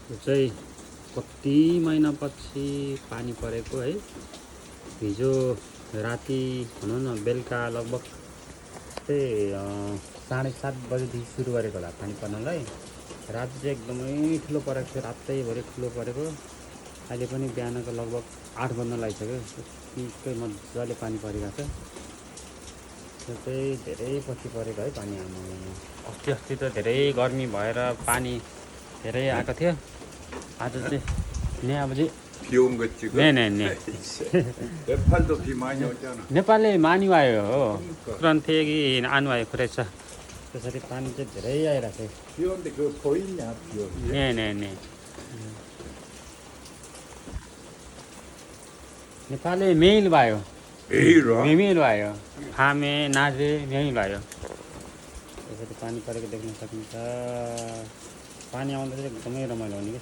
यो चाहिँ कति महिनापछि पानी परेको है। हिजो राति भनौँ न बेलुका लगभग त्यही 7:30 बजेदेखि सुरु गरेको होला पानी पर्नलाई। राति चाहिँ एकदमै ठुलो परेको थियो, रातैभरि ठुलो परेको। अहिले पनि बिहानको लगभग 8 बज्न लागिसक्यो, यतिकै मजाले पानी परिरहेको छ। यो चाहिँ धेरै पछि परेको है पानी। अस्ति त धेरै गर्मी भएर पानी धेरै आएको थियो। आज चाहिँ अब चाहिँ 비 온 거 찍어? 네네네. 네팔도 비 많이 오잖아. नेपालले 많이 와요. 그런 얘기 안 와요. 그래서 त्यसरी पानी चाहिँ धेरै आइरहेको छ। 비 오는데 그거 보이냐? 비 오는 게? 네네네. नेपालले 매일 와요. 매일 와? 매일 와요. 밤에 낮에 매일 와요. त्यसरी पानी परेको देख्न सकिन्छ। पानी आउँदा चाहिँ एकदमै रमाइलो हुने कि।